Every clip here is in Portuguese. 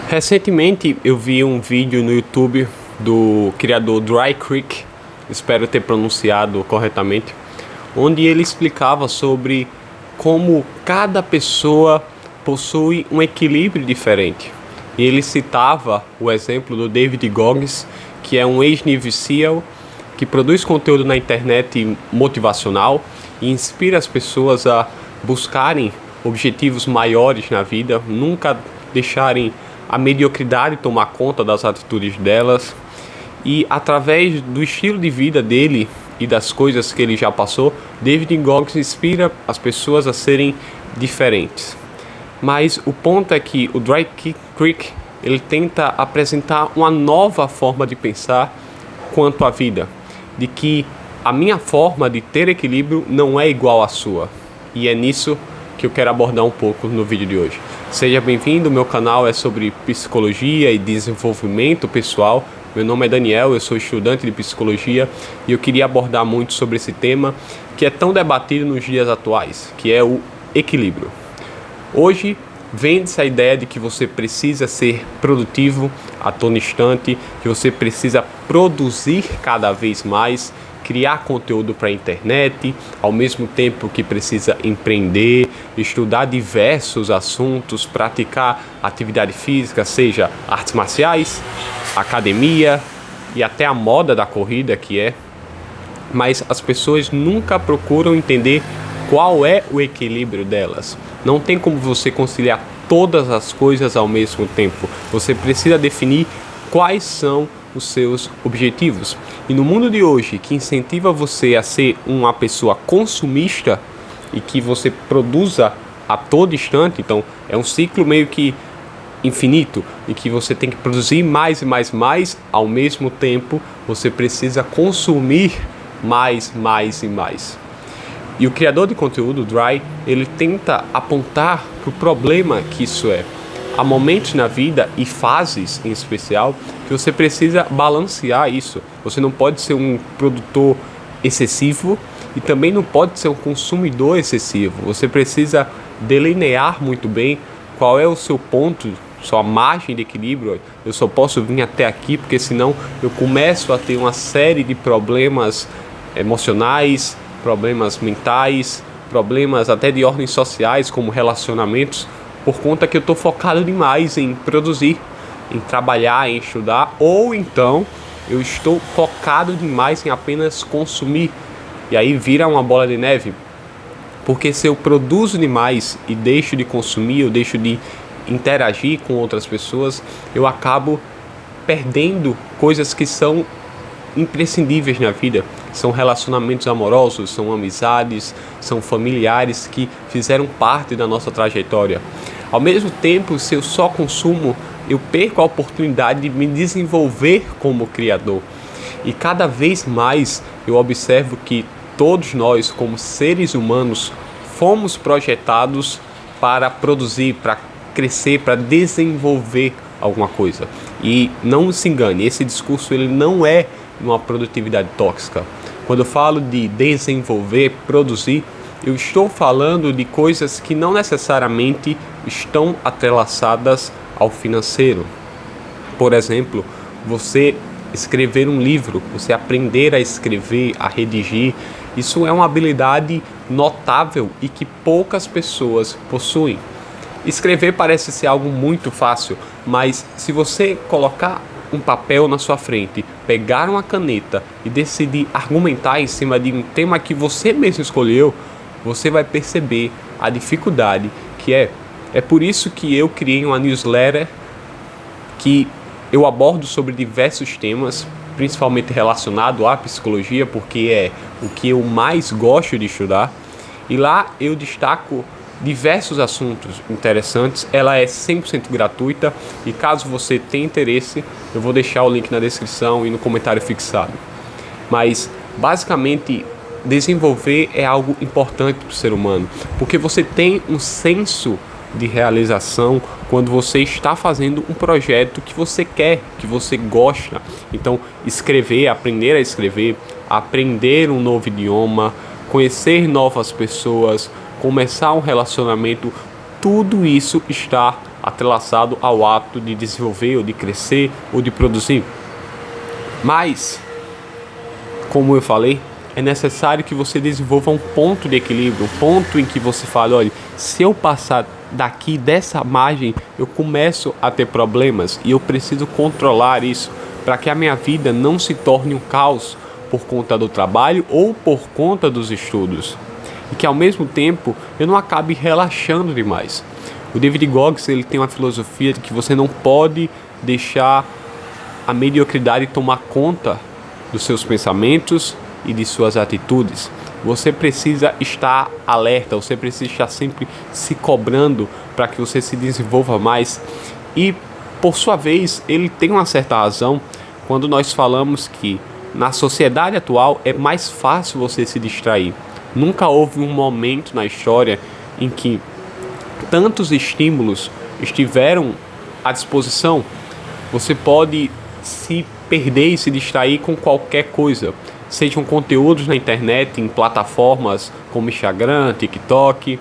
Recentemente eu vi um vídeo no YouTube do criador Dry Creek, espero ter pronunciado corretamente, onde ele explicava sobre como cada pessoa possui um equilíbrio diferente. E ele citava o exemplo do David Goggins, que é um ex-Navy SEAL, que produz conteúdo na internet motivacional e inspira as pessoas a buscarem objetivos maiores na vida, nunca deixarem a mediocridade tomar conta das atitudes delas. E através do estilo de vida dele e das coisas que ele já passou, David Goggins inspira as pessoas a serem diferentes. Mas o ponto é que o Dry Creek ele tenta apresentar uma nova forma de pensar quanto à vida, de que a minha forma de ter equilíbrio não é igual à sua. E é nisso que eu quero abordar um pouco no vídeo de hoje. Seja bem-vindo, meu canal é sobre psicologia e desenvolvimento pessoal. Meu nome é Daniel, eu sou estudante de psicologia e eu queria abordar muito sobre esse tema que é tão debatido nos dias atuais, que é o equilíbrio. Hoje vende-se a ideia de que você precisa ser produtivo a todo instante, que você precisa produzir cada vez mais, criar conteúdo para a internet, ao mesmo tempo que precisa empreender, estudar diversos assuntos, praticar atividade física, seja artes marciais, academia e até a moda da corrida que é. Mas as pessoas nunca procuram entender qual é o equilíbrio delas. Não tem como você conciliar todas as coisas ao mesmo tempo. Você precisa definir quais são os seus objetivos. E no mundo de hoje, que incentiva você a ser uma pessoa consumista e que você produza a todo instante, então é um ciclo meio que infinito, e que você tem que produzir mais e mais, ao mesmo tempo você precisa consumir mais e mais. E o criador de conteúdo, Dry, ele tenta apontar para o problema que isso é. Há momentos na vida e fases em especial que você precisa balancear isso. Você não pode ser um produtor excessivo e também não pode ser um consumidor excessivo. Você precisa delinear muito bem qual é o seu ponto, sua margem de equilíbrio. Eu só posso vir até aqui porque senão eu começo a ter uma série de problemas emocionais, problemas mentais, problemas até de ordem sociais, como relacionamentos, por conta que eu estou focado demais em produzir, em trabalhar, em estudar, ou então eu estou focado demais em apenas consumir, e aí vira uma bola de neve, porque se eu produzo demais e deixo de consumir, eu deixo de interagir com outras pessoas, eu acabo perdendo coisas que são imprescindíveis na vida. São relacionamentos amorosos, são amizades, são familiares que fizeram parte da nossa trajetória. Ao mesmo tempo, se eu só consumo, eu perco a oportunidade de me desenvolver como criador. E cada vez mais eu observo que todos nós, como seres humanos, fomos projetados para produzir, para crescer, para desenvolver alguma coisa. E não se engane, esse discurso ele não é uma produtividade tóxica. Quando eu falo de desenvolver, produzir, eu estou falando de coisas que não necessariamente estão atrelaçadas ao financeiro. Por exemplo, você escrever um livro, você aprender a escrever, a redigir, isso é uma habilidade notável e que poucas pessoas possuem. Escrever parece ser algo muito fácil, mas se você colocar um papel na sua frente, pegar uma caneta e decidir argumentar em cima de um tema que você mesmo escolheu, você vai perceber a dificuldade que é. É por isso que eu criei uma newsletter que eu abordo sobre diversos temas, principalmente relacionado à psicologia, porque é o que eu mais gosto de estudar. E lá eu destaco diversos assuntos interessantes. Ela é 100% gratuita e caso você tenha interesse, eu vou deixar o link na descrição e no comentário fixado. Mas basicamente desenvolver é algo importante para o ser humano, porque você tem um senso de realização quando você está fazendo um projeto que você quer, que você gosta. Então escrever, aprender a escrever, aprender um novo idioma, conhecer novas pessoas, começar um relacionamento, tudo isso está atrelaçado ao ato de desenvolver, ou de crescer, ou de produzir. Mas, como eu falei, é necessário que você desenvolva um ponto de equilíbrio, um ponto em que você fale, olha, se eu passar daqui dessa margem, eu começo a ter problemas e eu preciso controlar isso para que a minha vida não se torne um caos por conta do trabalho ou por conta dos estudos. E que ao mesmo tempo eu não acabe relaxando demais. O David Goggins, ele tem uma filosofia de que você não pode deixar a mediocridade tomar conta dos seus pensamentos e de suas atitudes. Você precisa estar alerta, você precisa estar sempre se cobrando para que você se desenvolva mais. E, por sua vez, ele tem uma certa razão quando nós falamos que na sociedade atual é mais fácil você se distrair. Nunca houve um momento na história em que tantos estímulos estiveram à disposição. Você pode se perder e se distrair com qualquer coisa. Sejam conteúdos na internet, em plataformas como Instagram, TikTok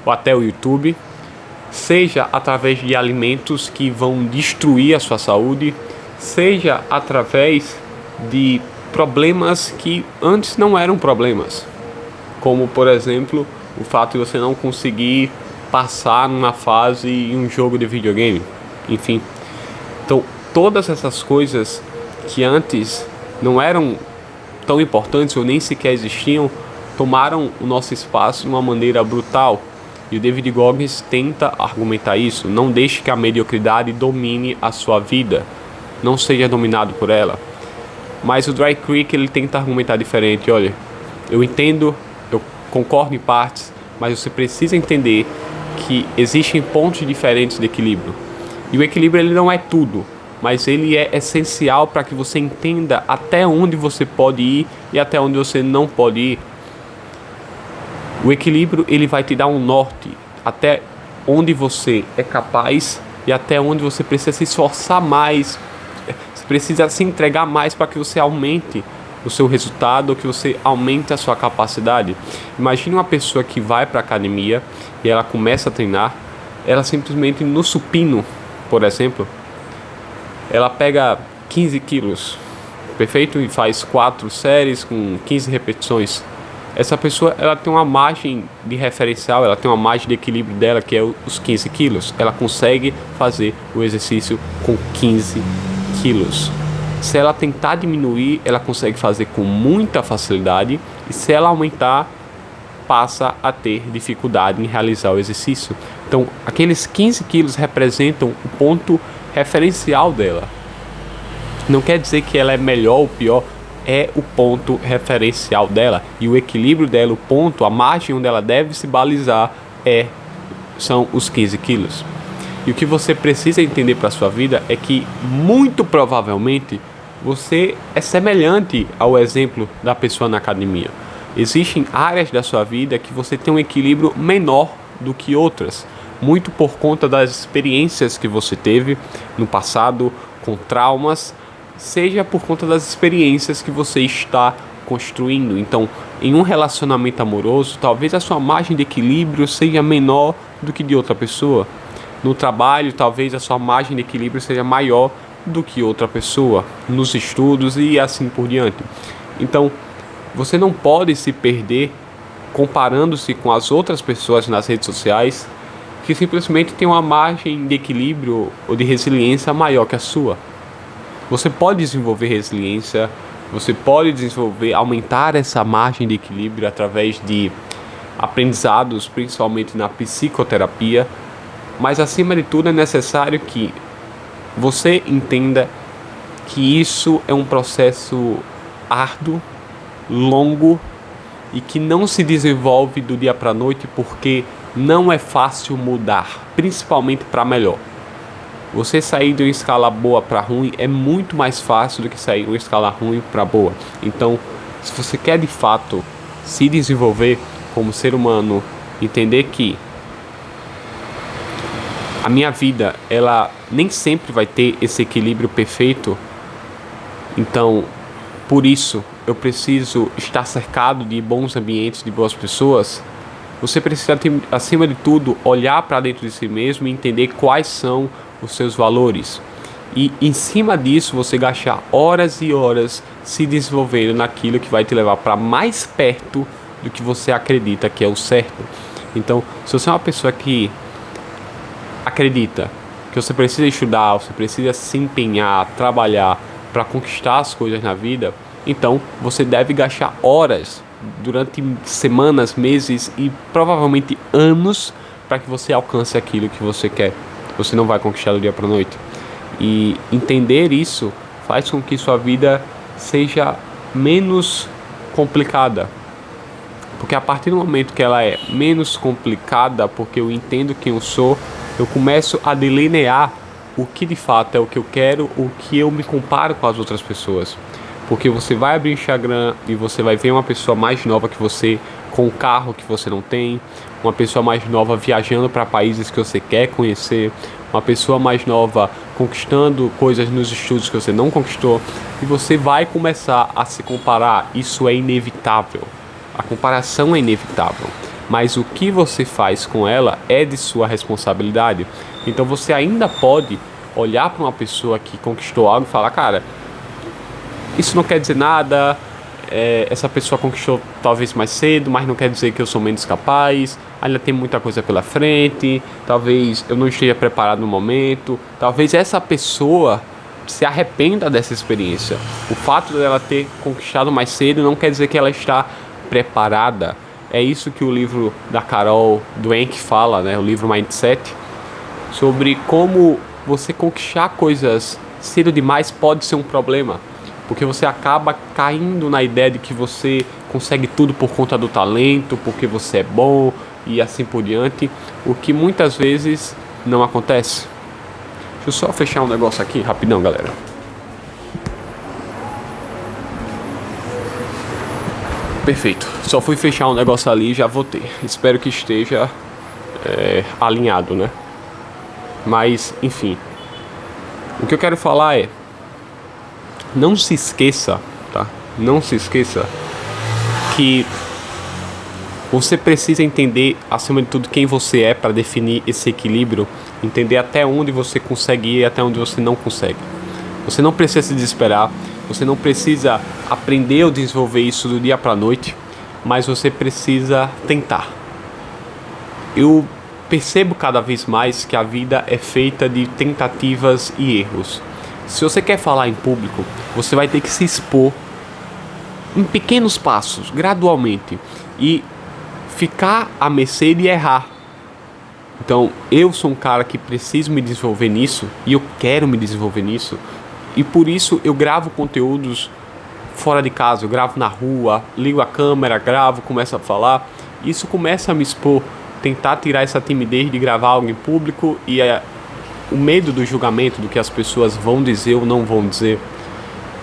ou até o YouTube, seja através de alimentos que vão destruir a sua saúde, seja através de problemas que antes não eram problemas, como por exemplo o fato de você não conseguir passar numa fase em um jogo de videogame, enfim. Então todas essas coisas que antes não eram tão importantes ou nem sequer existiam, tomaram o nosso espaço de uma maneira brutal. E o David Goggins tenta argumentar isso. Não deixe que a mediocridade domine a sua vida. Não seja dominado por ela. Mas o Dry Creek, ele tenta argumentar diferente. Olha, eu entendo, eu concordo em partes, mas você precisa entender que existem pontos diferentes de equilíbrio. E o equilíbrio, ele não é tudo, mas ele é essencial para que você entenda até onde você pode ir e até onde você não pode ir. O equilíbrio, ele vai te dar um norte até onde você é capaz e até onde você precisa se esforçar mais. Você precisa se entregar mais para que você aumente o seu resultado, ou que você aumente a sua capacidade. Imagine uma pessoa que vai para a academia e ela começa a treinar, ela simplesmente no supino, por exemplo, ela pega 15 quilos, perfeito? E faz 4 séries com 15 repetições. Essa pessoa, ela tem uma margem de referencial, ela tem uma margem de equilíbrio dela, que é os 15 quilos. Ela consegue fazer o exercício com 15 quilos. Se ela tentar diminuir, ela consegue fazer com muita facilidade. E se ela aumentar, passa a ter dificuldade em realizar o exercício. Então, aqueles 15 quilos representam o ponto referencial dela. Não quer dizer que ela é melhor ou pior, é o ponto referencial dela. E o equilíbrio dela, o ponto, a margem onde ela deve se balizar são os 15 quilos. E o que você precisa entender para a sua vida é que, muito provavelmente, você é semelhante ao exemplo da pessoa na academia. Existem áreas da sua vida que você tem um equilíbrio menor do que outras, muito por conta das experiências que você teve no passado com traumas, seja por conta das experiências que você está construindo. Então, em um relacionamento amoroso, talvez a sua margem de equilíbrio seja menor do que de outra pessoa. No trabalho, talvez a sua margem de equilíbrio seja maior do que outra pessoa. Nos estudos e assim por diante. Então, você não pode se perder comparando-se com as outras pessoas nas redes sociais que simplesmente tem uma margem de equilíbrio ou de resiliência maior que a sua. Você pode desenvolver resiliência, você pode aumentar essa margem de equilíbrio através de aprendizados, principalmente na psicoterapia, mas acima de tudo é necessário que você entenda que isso é um processo árduo, longo e que não se desenvolve do dia para a noite, porque não é fácil mudar, principalmente para melhor. Você sair de uma escala boa para ruim é muito mais fácil do que sair de uma escala ruim para boa. Então, se você quer de fato se desenvolver como ser humano, entender que a minha vida, ela nem sempre vai ter esse equilíbrio perfeito. Então, por isso, eu preciso estar cercado de bons ambientes, de boas pessoas. Você precisa, acima de tudo, olhar para dentro de si mesmo e entender quais são os seus valores. E em cima disso, você gastar horas e horas se desenvolvendo naquilo que vai te levar para mais perto do que você acredita que é o certo. Então, se você é uma pessoa que acredita que você precisa estudar, você precisa se empenhar, trabalhar para conquistar as coisas na vida, então você deve gastar horas durante semanas, meses e provavelmente anos para que você alcance aquilo que você quer. Você não vai conquistar do dia para a noite. E entender isso faz com que sua vida seja menos complicada. Porque a partir do momento que ela é menos complicada, porque eu entendo quem eu sou, eu começo a delinear o que de fato é o que eu quero, o que eu me comparo com as outras pessoas. Porque você vai abrir o Instagram e você vai ver uma pessoa mais nova que você, com um carro que você não tem, uma pessoa mais nova viajando para países que você quer conhecer, uma pessoa mais nova conquistando coisas nos estudos que você não conquistou, e você vai começar a se comparar. Isso é inevitável. A comparação é inevitável, mas o que você faz com ela é de sua responsabilidade. Então você ainda pode olhar para uma pessoa que conquistou algo e falar, cara, isso não quer dizer nada, essa pessoa conquistou talvez mais cedo, mas não quer dizer que eu sou menos capaz, ainda tem muita coisa pela frente, talvez eu não esteja preparado no momento, talvez essa pessoa se arrependa dessa experiência. O fato dela ter conquistado mais cedo não quer dizer que ela está preparada. É isso que o livro da Carol Dweck fala, né? O livro Mindset, sobre como você conquistar coisas cedo demais pode ser um problema, porque você acaba caindo na ideia de que você consegue tudo por conta do talento, porque você é bom e assim por diante, o que muitas vezes não acontece. Deixa eu só fechar um negócio aqui rapidão, galera. Perfeito, só fui fechar um negócio ali e já voltei. Espero que esteja alinhado, né? Mas, enfim, o que eu quero falar é, não se esqueça, tá? Não se esqueça que você precisa entender, acima de tudo, quem você é para definir esse equilíbrio, entender até onde você consegue ir e até onde você não consegue. Você não precisa se desesperar, você não precisa aprender ou desenvolver isso do dia para a noite, mas você precisa tentar. Eu percebo cada vez mais que a vida é feita de tentativas e erros. Se você quer falar em público, você vai ter que se expor em pequenos passos, gradualmente, e ficar à mercê de errar. Então, eu sou um cara que preciso me desenvolver nisso, e eu quero me desenvolver nisso, e por isso eu gravo conteúdos fora de casa, eu gravo na rua, ligo a câmera, gravo, começo a falar. Isso começa a me expor, tentar tirar essa timidez de gravar algo em público e o medo do julgamento, do que as pessoas vão dizer ou não vão dizer.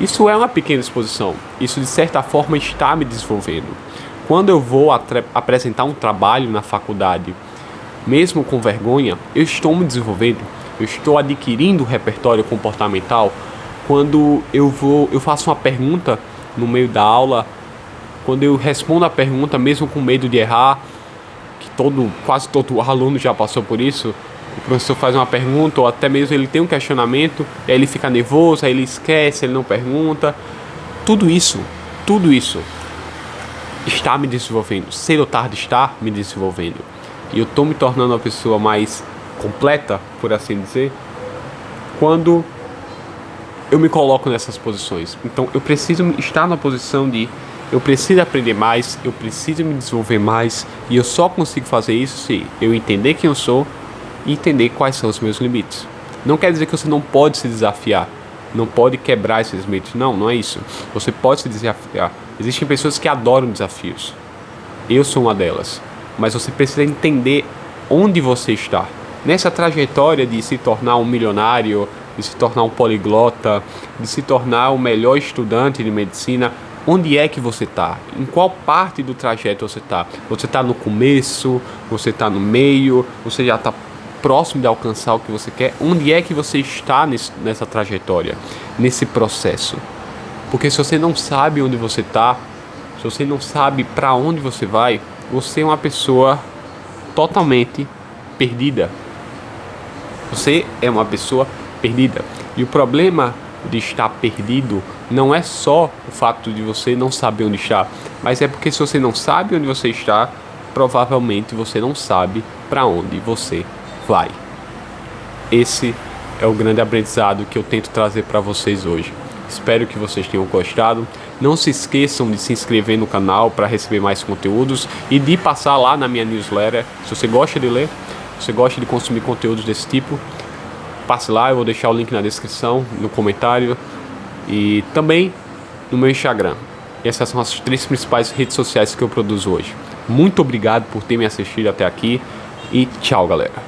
Isso é uma pequena exposição, isso de certa forma está me desenvolvendo. Quando eu vou apresentar um trabalho na faculdade, mesmo com vergonha, eu estou me desenvolvendo, eu estou adquirindo repertório comportamental. Quando eu faço uma pergunta no meio da aula, quando eu respondo a pergunta mesmo com medo de errar, que quase todo aluno já passou por isso, o professor faz uma pergunta, ou até mesmo ele tem um questionamento, aí ele fica nervoso, aí ele esquece, ele não pergunta. Tudo isso está me desenvolvendo, cedo ou tarde está me desenvolvendo. E eu estou me tornando uma pessoa mais completa, por assim dizer, quando eu me coloco nessas posições. Então eu preciso estar na posição de eu preciso aprender mais, eu preciso me desenvolver mais, e eu só consigo fazer isso se eu entender quem eu sou e entender quais são os meus limites. Não quer dizer que você não pode se desafiar, não pode quebrar esses limites. Não é isso. Você pode se desafiar. Existem pessoas que adoram desafios. Eu sou uma delas. Mas você precisa entender onde você está. Nessa trajetória de se tornar um milionário, de se tornar um poliglota, de se tornar o melhor estudante de medicina, onde é que você está? Em qual parte do trajeto você está? Você está no começo? Você está no meio? Você já está próximo de alcançar o que você quer? Onde é que você está nessa trajetória, nesse processo? Porque se você não sabe onde você está, se você não sabe para onde você vai, você é uma pessoa totalmente perdida. Você é uma pessoa perdida. E o problema de estar perdido não é só o fato de você não saber onde está, mas é porque se você não sabe onde você está, provavelmente você não sabe para onde você vai. Esse é o grande aprendizado que eu tento trazer para vocês hoje. Espero que vocês tenham gostado. Não se esqueçam de se inscrever no canal para receber mais conteúdos e de passar lá na minha newsletter. Se você gosta de ler, se você gosta de consumir conteúdos desse tipo, passe lá, eu vou deixar o link na descrição, no comentário e também no meu Instagram. Essas são as 3 principais redes sociais que eu produzo hoje. Muito obrigado por ter me assistido até aqui e tchau, galera.